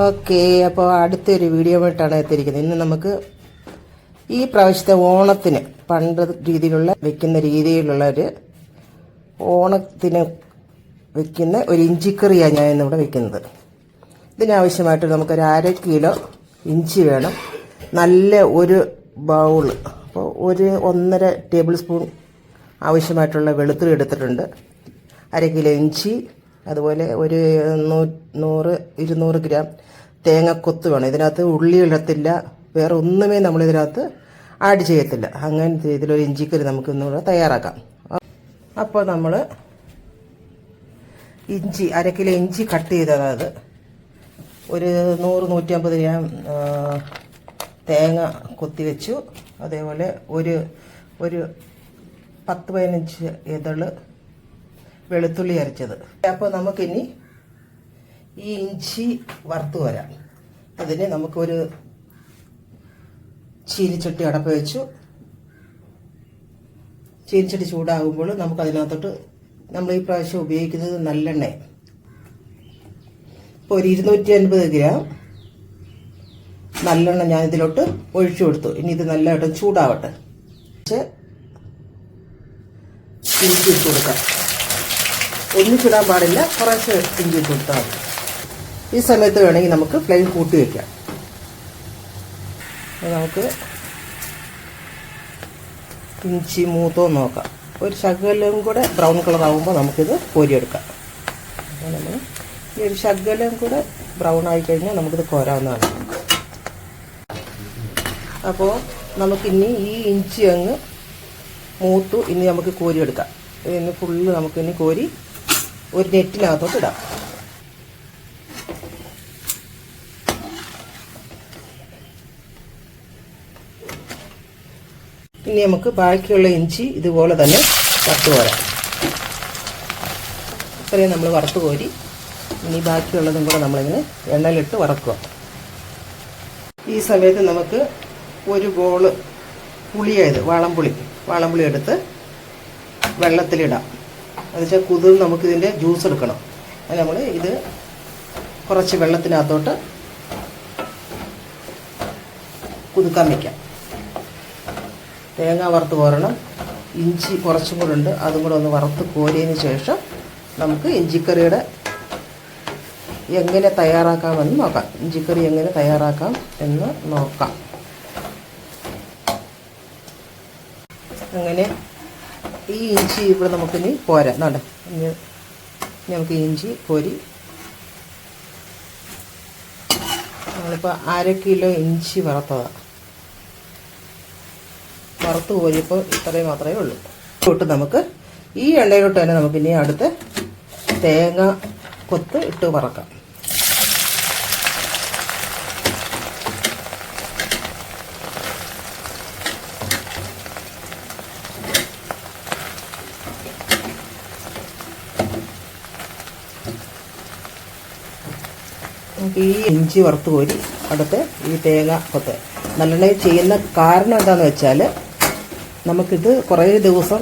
Okay, അപ്പോൾ അടുത്തൊരു video ആയിട്ടാണ് എത്തിയിരിക്കുന്നത്. ഇന്ന് നമുക്ക് ഈ പ്രാവശ്യത്തെ ഓണത്തിന് പണ്ട് രീതിയിലുള്ള വെക്കുന്ന രീതിയിലുള്ള ഓണത്തിന് വെക്കുന്ന ഒരു ഇഞ്ചിക്കറിയാണ് ഞാൻ ഇന്നിവിടെ വെക്കുന്നത്. ഇതിനാവശ്യമായിട്ട് നമുക്കൊരു 1/2 കിലോ ഇഞ്ചി വേണം. നല്ല ഒരു ബൗൾ, അപ്പോൾ 1.5 ടേബിൾ സ്പൂൺ ആവശ്യമായിട്ടുള്ള വെളുത്തുള്ളി എടുത്തിട്ടുണ്ട്. 1/2 കിലോ ഇഞ്ചി, അതുപോലെ ഒരു 100-200 ഗ്രാം തേങ്ങക്കൊത്ത് വേണം. ഇതിനകത്ത് ഉള്ളി ഇടത്തില്ല, വേറെ ഒന്നുമേ നമ്മളിതിനകത്ത് ആഡ് ചെയ്യത്തില്ല. അങ്ങനത്തെ രീതിയിലൊരു ഇഞ്ചിക്കറി നമുക്ക് ഇന്നിവിടെ തയ്യാറാക്കാം. അപ്പോൾ നമ്മൾ ഇഞ്ചി 1/2 കിലോ ഇഞ്ചി കട്ട് ചെയ്തത്, ഒരു 100-150 ഗ്രാം തേങ്ങ കൊത്തി വെച്ചു. അതേപോലെ ഒരു 10-15 ഇതള് വെളുത്തുള്ളി അരച്ചത്. അപ്പോൾ നമുക്കിനി ഈ ഇഞ്ചി വറുത്ത് വരാം. അതിന് നമുക്കൊരു ചീനിച്ചട്ടി അടപ്പ് വെച്ചു. ചീനിച്ചട്ടി ചൂടാകുമ്പോൾ നമുക്കതിനകത്തോട്ട് നമ്മൾ ഈ പ്രാവശ്യം ഉപയോഗിക്കുന്നത് നല്ലെണ്ണ. ഇപ്പോൾ ഒരു 250 ഗ്രാം നല്ലെണ്ണ ഞാൻ ഇതിലോട്ട് ഒഴിച്ചു കൊടുത്തു. ഇനി ഇത് നല്ലതായിട്ട് ചൂടാവട്ടെ. ഇഞ്ചി ഇട്ട് കൊടുക്കാം. ഒന്നിച്ചിടാൻ പാടില്ല, കുറച്ച് ഇഞ്ചി ഇട്ട് കൊടുത്താൽ മതി. ഈ സമയത്ത് വേണമെങ്കിൽ നമുക്ക് ഫ്ലെയിം കൂട്ടി വയ്ക്കാം. നമുക്ക് ഇഞ്ചി മൂത്തോ നോക്കാം. ഒരു ശകലം കൂടെ ബ്രൗൺ കളർ ആകുമ്പോൾ നമുക്കിത് കോരിയെടുക്കാം. അപ്പോൾ നമ്മൾ ഈ ഒരു ശകലം കൂടെ ബ്രൗൺ ആയി കഴിഞ്ഞാൽ നമുക്കിത് കോരാവുന്നതാണ്. അപ്പോൾ നമുക്കിനി ഈ ഇഞ്ചി അങ്ങ് മൂത്തു. ഇനി നമുക്ക് കോരിയെടുക്കാം. ഇനി ഫുള്ള് നമുക്കിനി കോരി ഒരു നെറ്റിനകത്തോട്ട് ഇടാം. ഇനി നമുക്ക് ബാക്കിയുള്ള ഇഞ്ചി ഇതുപോലെ തന്നെ വറുത്ത് കോരാം. ഇത്രയും നമ്മൾ വറുത്ത് കോരി ഇനി ബാക്കിയുള്ളതും കൂടെ നമ്മളിങ്ങനെ എണ്ണയിലിട്ട് വറക്കുക. ഈ സമയത്ത് നമുക്ക് ഒരു ബോള് പുളിയായത് വാളംപുളി എടുത്ത് വെള്ളത്തിലിടാം. എന്നുവെച്ചാൽ കുതിർന്ന് നമുക്കിതിൻ്റെ ജ്യൂസ് എടുക്കണം. അത് നമ്മൾ ഇത് കുറച്ച് വെള്ളത്തിനകത്തോട്ട് കുതുക്കാൻ വയ്ക്കാം. തേങ്ങ വറുത്ത് കോരണം. ഇഞ്ചി കുറച്ചും കൂടെ ഉണ്ട്, അതും കൂടെ ഒന്ന് വറുത്ത് കോരിയതിന് ശേഷം നമുക്ക് ഇഞ്ചിക്കറിയുടെ എങ്ങനെ തയ്യാറാക്കാമെന്ന് നോക്കാം. ഇഞ്ചിക്കറി എങ്ങനെ തയ്യാറാക്കാം എന്ന് നോക്കാം. അങ്ങനെ ഈ ഇഞ്ചി ഇവിടെ നമുക്കിനി പോരാ. ഇനി നമുക്ക് ഇഞ്ചി കോരി, നമ്മളിപ്പോൾ 1/2 കിലോ ഇഞ്ചി വറുത്തതാണ്. വറുത്ത് കോരിയപ്പോൾ ഇത്രയും മാത്രമേ ഉള്ളൂ. തൊട്ട് നമുക്ക് ഈ എണ്ണയിലോട്ട് തന്നെ നമുക്കിനി അടുത്ത് തേങ്ങ കൊത്ത് ഇട്ട് വറക്കാം. നമുക്ക് ഈ ഇഞ്ചി വറുത്ത് കോരി അടുത്ത് ഈ തേങ്ങ കൊത്ത് നല്ലെണ്ണയിൽ ചെയ്യുന്ന കാരണം എന്താണെന്ന് വെച്ചാൽ നമുക്കിത് കുറേ ദിവസം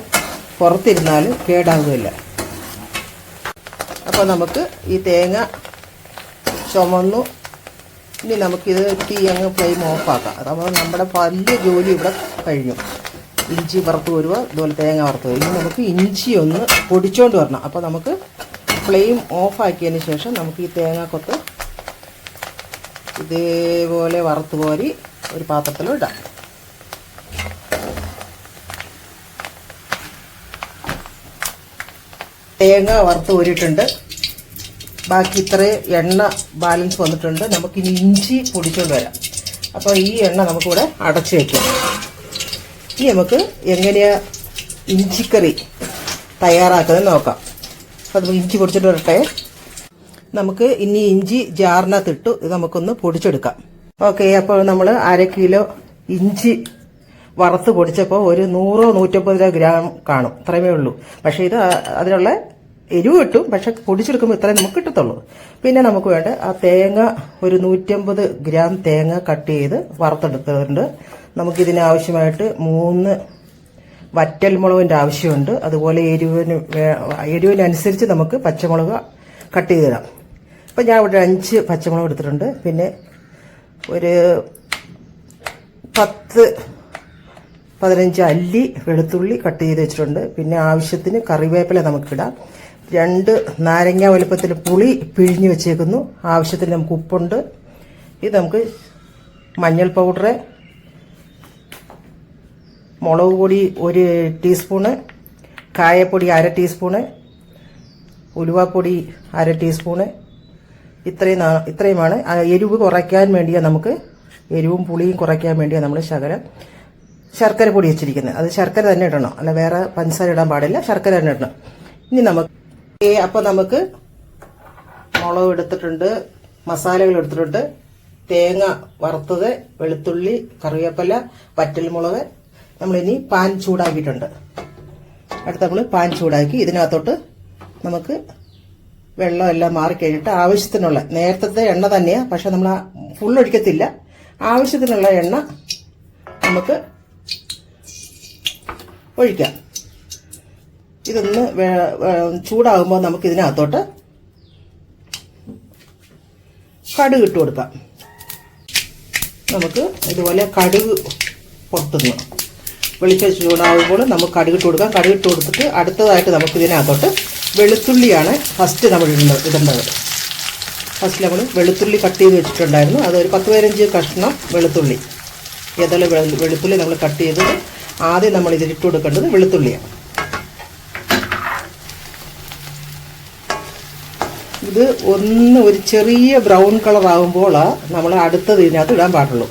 പുറത്തിരുന്നാൽ കേടാകുകയില്ല. അപ്പോൾ നമുക്ക് ഈ തേങ്ങ ചുമന്നു. ഇനി നമുക്കിത് തീ അങ്ങ് ഫ്ലെയിം ഓഫാക്കാം. അപ്പോൾ നമ്മുടെ വലിയ ജോലി ഇവിടെ കഴിഞ്ഞു. ഇഞ്ചി വറുത്ത് കോരുക, അതുപോലെ തേങ്ങ വറുത്ത് കോരുക. ഇനി നമുക്ക് ഇഞ്ചി ഒന്ന് പൊടിച്ചുകൊണ്ട് വരണം. അപ്പോൾ നമുക്ക് ഫ്ലെയിം ഓഫാക്കിയതിന് ശേഷം നമുക്ക് ഈ തേങ്ങാക്കൊത്ത് ഇതേപോലെ വറുത്ത് കോരി ഒരു പാത്രത്തിലും ഇടാം. തേങ്ങ വറുത്ത് കോരിയിട്ടുണ്ട്. ബാക്കി ഇത്രയും എണ്ണ ബാലൻസ് വന്നിട്ടുണ്ട്. നമുക്കിനി ഇഞ്ചി പൊടിച്ചുകൊണ്ട് വരാം. അപ്പോൾ ഈ എണ്ണ നമുക്കിവിടെ അടച്ചു വയ്ക്കാം. ഇനി നമുക്ക് എങ്ങനെയാ ഇഞ്ചിക്കറി തയ്യാറാക്കുന്നത് നോക്കാം. അപ്പോൾ നമുക്ക് ഇഞ്ചി പൊടിച്ചിട്ട് വരട്ടെ. നമുക്ക് ഇനി ഇഞ്ചി ജാറിനകത്തിട്ടു ഇത് നമുക്കൊന്ന് പൊടിച്ചെടുക്കാം. ഓക്കെ, അപ്പോൾ നമ്മൾ 1/2 കിലോ ഇഞ്ചി വറുത്ത് പൊടിച്ചപ്പോൾ ഒരു 100-150 ഗ്രാം കാണും. അത്രയുമേ ഉള്ളൂ. പക്ഷേ ഇത് അതിനുള്ള എരിവ് കിട്ടും, പക്ഷെ പൊടിച്ചെടുക്കുമ്പോൾ ഇത്രയും നമുക്ക് കിട്ടത്തുള്ളൂ. പിന്നെ നമുക്ക് വേണ്ട ആ തേങ്ങ, ഒരു 150 ഗ്രാം തേങ്ങ കട്ട് ചെയ്ത് വറുത്തെടുത്തിട്ടുണ്ട്. നമുക്കിതിനാവശ്യമായിട്ട് 3 വറ്റൽമുളകിൻ്റെ ആവശ്യമുണ്ട്. അതുപോലെ എരിവിനനുസരിച്ച് നമുക്ക് പച്ചമുളക് കട്ട് ചെയ്തിടാം. അപ്പം ഞാൻ ഇവിടെ 5 പച്ചമുളക് എടുത്തിട്ടുണ്ട്. പിന്നെ ഒരു 10-15 അല്ലി വെളുത്തുള്ളി കട്ട് ചെയ്ത് വെച്ചിട്ടുണ്ട്. പിന്നെ ആവശ്യത്തിന് കറിവേപ്പില നമുക്കിടാം. 2 നാരങ്ങ വലുപ്പത്തിൽ പുളി പിഴിഞ്ഞ് വെച്ചേക്കുന്നു. ആവശ്യത്തിന് നമുക്ക് ഉപ്പുണ്ട്. ഇത് നമുക്ക് മഞ്ഞൾ പൗഡർ, മുളക് പൊടി 1 ടീസ്പൂണ്, കായപ്പൊടി 1/2 ടീസ്പൂണ്, ഉലുവാപ്പൊടി 1/2 ടീസ്പൂണ്, ഇത്രയുമാണ്. എരിവ് കുറയ്ക്കാൻ വേണ്ടിയാണ് നമുക്ക്, എരിവും പുളിയും കുറയ്ക്കാൻ വേണ്ടിയാണ് നമ്മൾ ശർക്കര പൊടി വെച്ചിരിക്കുന്നത്. അത് ശർക്കര തന്നെ ഇടണം, അല്ല വേറെ പഞ്ചസാര ഇടാൻ പാടില്ല, ശർക്കര തന്നെ ഇടണം. ഇനി അപ്പോൾ നമുക്ക് മുളക് എടുത്തിട്ടുണ്ട്, മസാലകൾ എടുത്തിട്ടുണ്ട്, തേങ്ങ വറുത്തത്, വെളുത്തുള്ളി, കറിവേപ്പില, വറ്റൽമുളക്. നമ്മളിനി പാൻ ചൂടാക്കിയിട്ടുണ്ട്. അടുത്ത് നമ്മൾ പാൻ ചൂടാക്കി ഇതിനകത്തോട്ട് നമുക്ക് വെള്ളം എല്ലാം മാറിക്കഴിഞ്ഞിട്ട് ആവശ്യത്തിനുള്ള, നേരത്തെ എണ്ണ തന്നെയാണ്, പക്ഷെ നമ്മൾ ഫുൾ ഒഴിക്കത്തില്ല, ആവശ്യത്തിനുള്ള എണ്ണ നമുക്ക് ഒഴിക്കാം. ഇതൊന്ന് ചൂടാകുമ്പോൾ നമുക്ക് ഇതിനകത്തോട്ട് കടുക് ഇട്ട് കൊടുക്കാം. നമുക്ക് ഇതുപോലെ കടുക് പൊട്ടുന്നു. വെളിച്ചെണ്ണ ചൂടാകുമ്പോൾ നമുക്ക് കടുക് ഇട്ട് കൊടുക്കാം. കടുക് ഇട്ട് കൊടുത്തിട്ട് അടുത്തതായിട്ട് നമുക്ക് ഇതിനകത്തോട്ട് വെളുത്തുള്ളിയാണ് ഫസ്റ്റ് നമ്മൾ ഇടേണ്ടത്. ഫസ്റ്റ് നമ്മൾ വെളുത്തുള്ളി കട്ട് ചെയ്ത് വെച്ചിട്ടുണ്ടായിരുന്നു. അതൊരു 10-15 കഷ്ണം വെളുത്തുള്ളി, വെളുത്തുള്ളി നമ്മൾ കട്ട് ചെയ്തത് ആദ്യം നമ്മൾ ഇതിലിട്ട് കൊടുക്കേണ്ടത് വെളുത്തുള്ളിയാണ്. ഇത് ഒരു ചെറിയ ബ്രൗൺ കളർ ആകുമ്പോൾ നമ്മൾ അടുത്തത് ഇതിനകത്ത് ഇടാൻ പാടുള്ളൂ.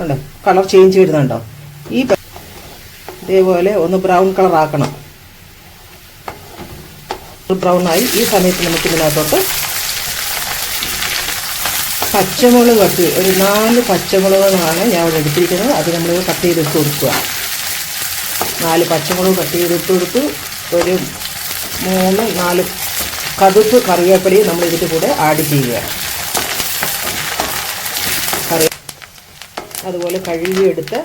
ഉണ്ടോ കളർ ചേഞ്ച് വരുന്നുണ്ടോ? ഇതേപോലെ ഒന്ന് ബ്രൗൺ കളർ ആക്കണം. ബ്രൗൺ ആയി. ഈ സമയത്ത് നമുക്ക് ഇതിനകത്തോട്ട് പച്ചമുളക് ഒരു 4 പച്ചമുളകാണ് ഞാൻ ഇവിടെ എടുത്തിരിക്കുന്നത്. അത് നമ്മൾ കട്ട് ചെയ്തിട്ട് കൊടുക്കുക. 4 പച്ചമുളക് കട്ട് ചെയ്തിട്ട് കൊടുത്തു. ഒരു 3-4 കടുപ്പ് കറിവേപ്പിലയും നമ്മൾ ഇതിൻ്റെ കൂടെ ആഡ് ചെയ്യുക. അതുപോലെ കഴുകിയെടുത്ത്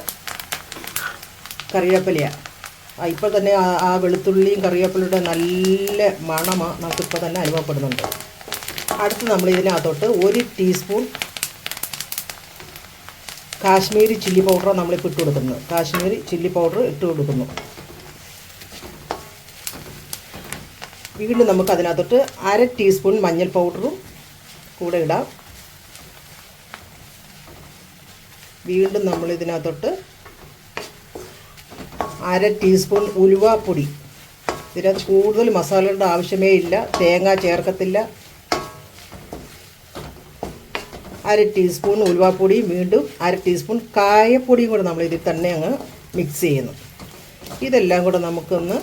കറിവേപ്പിലയാണ്. ഇപ്പോൾ തന്നെ ആ വെളുത്തുള്ളിയും കറിവേപ്പിലയുടെ നല്ല മണമാണ് നമുക്കിപ്പോൾ തന്നെ അനുഭവപ്പെടുന്നുണ്ട്. അടുത്ത് നമ്മൾ ഇതിനകത്തോട്ട് 1 ടീസ്പൂൺ കാശ്മീരി ചില്ലി പൗഡർ നമ്മളിപ്പോൾ ഇട്ട് കൊടുക്കുന്നു. കാശ്മീരി ചില്ലി പൗഡർ ഇട്ട് കൊടുക്കുന്നു. വീണ്ടും നമുക്ക് അതിനകത്തോട്ട് 1/2 ടീസ്പൂൺ മഞ്ഞൾ പൗഡറും കൂടെ ഇടാം. വീണ്ടും നമ്മൾ ഇതിനകത്തോട്ട് 1/2 ടീസ്പൂൺ ഉലുവാപ്പൊടി. ഇതിനകത്ത് കൂടുതൽ മസാലകളുടെ ആവശ്യമേ ഇല്ല, തേങ്ങ ചേർക്കത്തില്ല. 1/2 ടീസ്പൂൺ ഉലുവാപ്പൊടി, വീണ്ടും 1/2 ടീസ്പൂൺ കായപ്പൊടിയും കൂടെ നമ്മൾ ഇതിൽ തന്നെ അങ്ങ് മിക്സ് ചെയ്യുന്നു. ഇതെല്ലാം കൂടെ നമുക്കൊന്ന്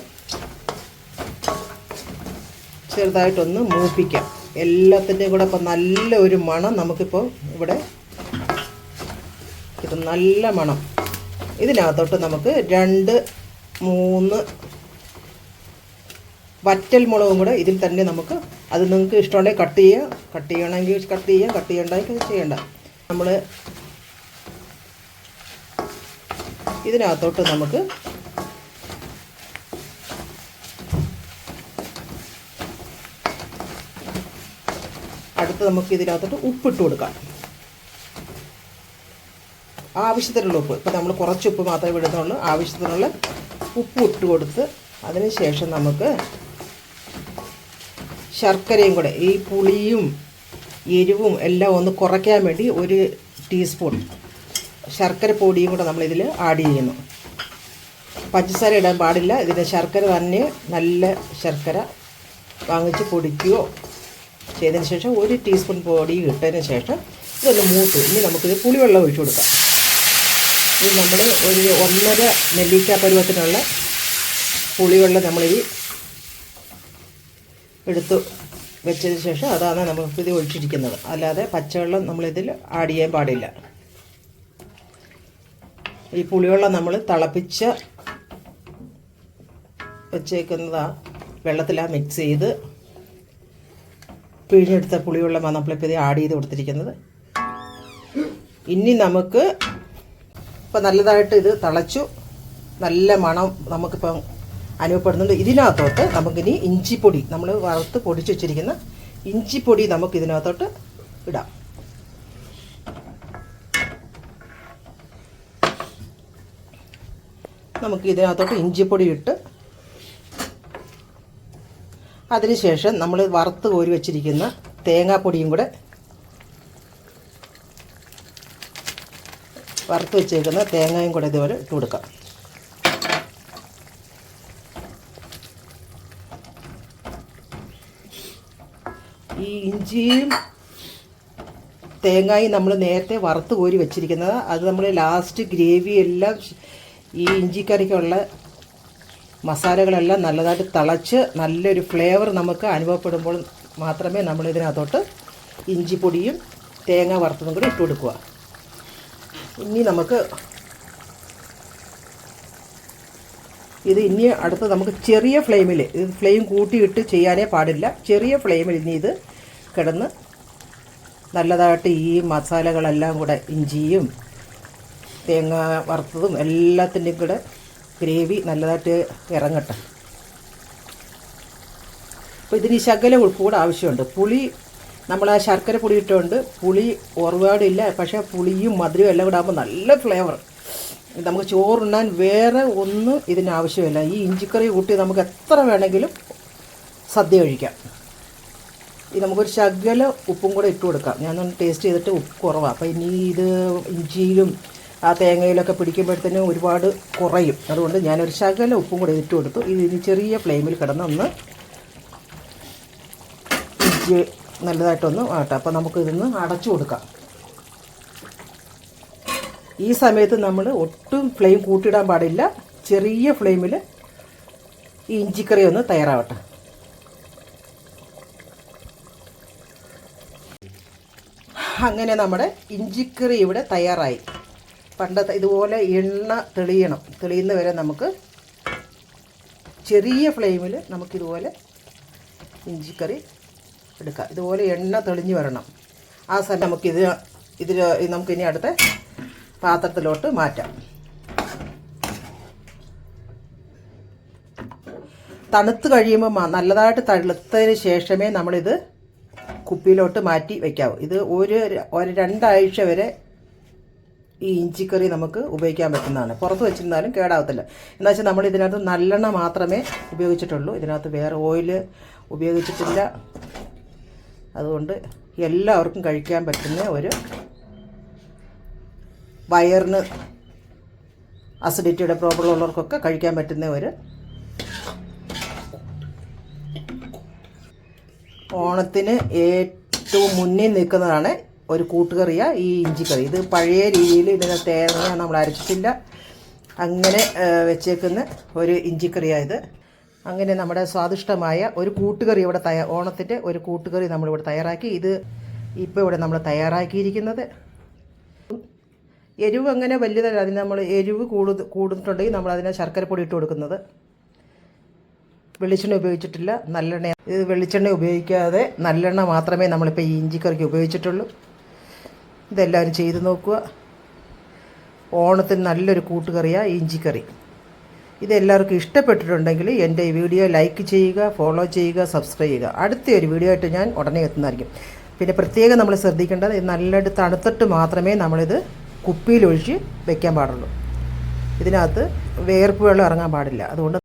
ചെറുതായിട്ടൊന്ന് മൂപ്പിക്കാം. എല്ലാത്തിൻ്റെയും കൂടെ ഇപ്പം നല്ല ഒരു മണം നമുക്കിപ്പോൾ ഇവിടെ കിട്ടും, നല്ല മണം. ഇതിനകത്തോട്ട് നമുക്ക് 2-3 വറ്റൽ മുളകും കൂടെ ഇതിൽ തന്നെ നമുക്ക്, അത് നിങ്ങൾക്ക് ഇഷ്ടമുണ്ടെങ്കിൽ കട്ട് ചെയ്യണമെങ്കിൽ കട്ട് ചെയ്യാം, കട്ട് ചെയ്യണ്ടെങ്കിൽ ചെയ്യണ്ട. നമ്മൾ ഇതിനകത്തോട്ട് നമുക്ക് അടുത്ത് നമുക്ക് ഇതിനകത്തോട്ട് ഉപ്പിട്ട് കൊടുക്കാം. ആവശ്യത്തിനുള്ള ഉപ്പ്. ഇപ്പോൾ നമ്മൾ കുറച്ച് ഉപ്പ് മാത്രമേ ഇടുന്നുള്ളൂ. ആവശ്യത്തിനുള്ള ഉപ്പ് ഇട്ട് കൊടുത്ത് അതിന് ശേഷം നമുക്ക് ശർക്കരയും കൂടെ, ഈ പുളിയും എരിവും എല്ലാം ഒന്ന് കുറയ്ക്കാൻ വേണ്ടി 1 ടീസ്പൂൺ ശർക്കര പൊടിയും കൂടെ നമ്മളിതിൽ ആഡ് ചെയ്യുന്നു. പഞ്ചസാര ഇടാൻ പാടില്ല. ഇതിന് ശർക്കര തന്നെ, നല്ല ശർക്കര വാങ്ങിച്ച് പൊടിക്കുകയോ ചെയ്തതിന് ശേഷം 1 ടീസ്പൂൺ പൊടി ഇട്ടതിന് ശേഷം ഇതൊന്ന് മൂത്ത്. ഇനി നമുക്കിത് പുളിവെള്ളം ഒഴിച്ചു കൊടുക്കാം. ഇത് നമ്മൾ ഒരു 1.5 നെല്ലിക്ക പരുവത്തിനുള്ള പുളിവെള്ളം നമ്മളിത് എടുത്ത് വെച്ചതിന് ശേഷം അതാണ് നമുക്കിത് ഒഴിച്ചിരിക്കുന്നത്. അല്ലാതെ പച്ചവെള്ളം നമ്മളിതിൽ ആഡ് ചെയ്യാൻ പാടില്ല. ഈ പുളിവെള്ളം നമ്മൾ തിളപ്പിച്ച വെച്ചേക്കുന്നതാണ്, വെള്ളത്തിലാണ് മിക്സ് ചെയ്ത് പിഴിഞ്ഞെടുത്ത പുളിവെള്ളമാണ് നമ്മളിപ്പോൾ ഇത് ആഡ് ചെയ്ത് കൊടുത്തിരിക്കുന്നത്. ഇനി നമുക്ക് ഇപ്പോൾ നല്ലതായിട്ട് ഇത് തിളച്ചു, നല്ല മണം നമുക്കിപ്പം അനുഭവപ്പെടുന്നുണ്ട്. ഇതിനകത്തോട്ട് നമുക്കിനി ഇഞ്ചിപ്പൊടി, നമ്മൾ വറുത്ത് പൊടിച്ച് വെച്ചിരിക്കുന്ന ഇഞ്ചിപ്പൊടി നമുക്ക് ഇതിനകത്തോട്ട് ഇടാം. നമുക്ക് ഇതിനകത്തോട്ട് ഇഞ്ചിപ്പൊടി ഇട്ട് അതിനുശേഷം നമ്മൾ വറുത്ത് കോരി വെച്ചിരിക്കുന്ന തേങ്ങാപ്പൊടിയും കൂടെ, വറുത്ത് വെച്ചേക്കുന്ന തേങ്ങയും കൂടെ ഇതുപോലെ ഇട്ട് കൊടുക്കാം. ഈ ഇഞ്ചിയും തേങ്ങയും നമ്മൾ നേരത്തെ വറുത്ത് കോരി വെച്ചിരിക്കുന്നത്, അത് നമ്മൾ ലാസ്റ്റ് ഗ്രേവി എല്ലാം ഈ ഇഞ്ചിക്കറിക്കുള്ള മസാലകളെല്ലാം നല്ലതായിട്ട് തിളച്ച് നല്ലൊരു ഫ്ലേവർ നമുക്ക് അനുഭവപ്പെടുമ്പോൾ മാത്രമേ നമ്മൾ ഇതിനകത്തോട്ട് ഇഞ്ചിപ്പൊടിയും തേങ്ങ വറുത്തതും കൂടി ഇട്ട് കൊടുക്കുക. ഇനി നമുക്ക് ഇനി അടുത്ത് നമുക്ക് ചെറിയ ഫ്ലെയിമിൽ, ഇത് ഫ്ലെയിം കൂട്ടിയിട്ട് ചെയ്യാനേ പാടില്ല, ചെറിയ ഫ്ലെയിമിൽ ഇനി ഇത് കിടന്ന് നല്ലതായിട്ട് ഈ മസാലകളെല്ലാം കൂടെ ഇഞ്ചിയും തേങ്ങ വറുത്തതും എല്ലാത്തിൻ്റെയും കൂടെ ഗ്രേവി നല്ലതായിട്ട് ഇറങ്ങട്ടെ. അപ്പോൾ ഇതിന് ശകലം ഉപ്പ് കൂടെ ആവശ്യമുണ്ട്. പുളി നമ്മൾ ആ ശർക്കര പൊടി ഇട്ടുകൊണ്ട് പുളി ഒരുപാടില്ല, പക്ഷേ പുളിയും മധുരവും എല്ലാം കൂടെ ആകുമ്പോൾ നല്ല ഫ്ലേവർ. നമുക്ക് ചോറുണ്ണാൻ വേറെ ഒന്നും ഇതിനാവശ്യമില്ല. ഈ ഇഞ്ചിക്കറി കൂട്ടി നമുക്ക് എത്ര വേണമെങ്കിലും സദ്യ കഴിക്കാം. ഇത് നമുക്കൊരു ശകല ഉപ്പും കൂടെ ഇട്ട് കൊടുക്കാം. ഞാനൊന്ന് ടേസ്റ്റ് ചെയ്തിട്ട് ഉപ്പ് കുറവാണ്. അപ്പോൾ ഇനി ഇത് ഇഞ്ചിയിലും ആ തേങ്ങയിലൊക്കെ പിടിക്കുമ്പോഴത്തേനും ഒരുപാട് കുറയും. അതുകൊണ്ട് ഞാനൊരു ശകല ഉപ്പും കൂടെ ഇട്ട് കൊടുത്തു. ഇതിന് ചെറിയ ഫ്ലെയിമിൽ കിടന്നൊന്ന് ഇഞ്ചി നല്ലതായിട്ടൊന്ന് ആട്ടെ. അപ്പോൾ നമുക്ക് ഇതിന്ന് അടച്ചു കൊടുക്കാം. ഈ സമയത്ത് നമ്മൾ ഒട്ടും ഫ്ലെയിം കൂട്ടിയിടാൻ പാടില്ല. ചെറിയ ഫ്ലെയിമിൽ ഈ ഇഞ്ചിക്കറി ഒന്ന് തയ്യാറാവട്ടെ. അങ്ങനെ നമ്മുടെ ഇഞ്ചിക്കറി ഇവിടെ തയ്യാറായി. പണ്ടത്തെ ഇതുപോലെ എണ്ണ തെളിയുന്ന വരെ നമുക്ക് ചെറിയ ഫ്ലെയിമിൽ നമുക്കിതുപോലെ ഇഞ്ചിക്കറി എടുക്കാം. ഇതുപോലെ എണ്ണ തെളിഞ്ഞ് വരണം. ആ സമയം നമുക്കിനി അടുത്ത പാത്രത്തിലോട്ട് മാറ്റാം. തണുത്ത് കഴിയുമ്പോൾ നല്ലതായിട്ട് തണുത്തതിന് ശേഷമേ നമ്മളിത് കുപ്പിയിലോട്ട് മാറ്റി വയ്ക്കാവൂ. ഇത് ഒരു 2 ആഴ്ച വരെ ഈ ഇഞ്ചിക്കറി നമുക്ക് ഉപയോഗിക്കാൻ പറ്റുന്നതാണ്. പുറത്ത് വെച്ചിരുന്നാലും കേടാവത്തില്ല. എന്താ വെച്ചാൽ നമ്മൾ ഇതിനകത്ത് നല്ലെണ്ണ മാത്രമേ ഉപയോഗിച്ചിട്ടുള്ളൂ, ഇതിനകത്ത് വേറെ ഓയിൽ ഉപയോഗിച്ചിട്ടില്ല. അതുകൊണ്ട് എല്ലാവർക്കും കഴിക്കാൻ പറ്റുന്ന ഒരു, വയറിന് അസിഡിറ്റിയുടെ പ്രോബ്ലം ഉള്ളവർക്കൊക്കെ കഴിക്കാൻ പറ്റുന്ന ഒരു ഓണത്തിന് ഏറ്റവും മുന്നിൽ നിൽക്കുന്നതാണ് ഒരു കൂട്ടുകറിയാണ് ഈ ഇഞ്ചിക്കറി. ഇത് പഴയ രീതിയിൽ ഇതിന് തേങ്ങ നമ്മൾ അരച്ചിട്ടില്ല, അങ്ങനെ വെച്ചേക്കുന്ന ഒരു ഇഞ്ചിക്കറിയായത്. അങ്ങനെ നമ്മുടെ സ്വാദിഷ്ടമായ ഒരു കൂട്ടുകറി ഇവിടെ ഓണത്തിൻ്റെ ഒരു കൂട്ടുകറി നമ്മളിവിടെ തയ്യാറാക്കി. ഇത് ഇപ്പോൾ ഇവിടെ നമ്മൾ തയ്യാറാക്കിയിരിക്കുന്നത് എരിവ് അങ്ങനെ വലിയതല്ല. അതിന് നമ്മൾ എരിവ് കൂടുന്നിട്ടുണ്ടെങ്കിൽ നമ്മളതിനെ ശർക്കരപ്പൊടി ഇട്ട് കൊടുക്കുന്നത്. വെളിച്ചെണ്ണ ഉപയോഗിച്ചിട്ടില്ല, നല്ലെണ്ണ. ഇത് വെളിച്ചെണ്ണ ഉപയോഗിക്കാതെ നല്ലെണ്ണ മാത്രമേ നമ്മളിപ്പോൾ ഈ ഇഞ്ചിക്കറിക്ക് ഉപയോഗിച്ചിട്ടുള്ളൂ. ഇതെല്ലാവരും ചെയ്ത് നോക്കുക. ഓണത്തിന് നല്ലൊരു കൂട്ടുകറിയാണ് ഇഞ്ചിക്കറി. ഇതെല്ലാവർക്കും ഇഷ്ടപ്പെട്ടിട്ടുണ്ടെങ്കിൽ എൻ്റെ ഈ വീഡിയോ ലൈക്ക് ചെയ്യുക, ഫോളോ ചെയ്യുക, സബ്സ്ക്രൈബ് ചെയ്യുക. അടുത്തൊരു വീഡിയോ ആയിട്ട് ഞാൻ ഉടനെ എത്തുന്നതായിരിക്കും. പിന്നെ പ്രത്യേകം നമ്മൾ ശ്രദ്ധിക്കേണ്ടത്, ഇത് നല്ലതായിട്ട് തണുത്തിട്ട് മാത്രമേ നമ്മളിത് കുപ്പിയിലൊഴിച്ച് വെക്കാൻ പാടുള്ളൂ. ഇതിനകത്ത് വേർപ്പ് വെള്ളം ഇറങ്ങാൻ പാടില്ല. അതുകൊണ്ട്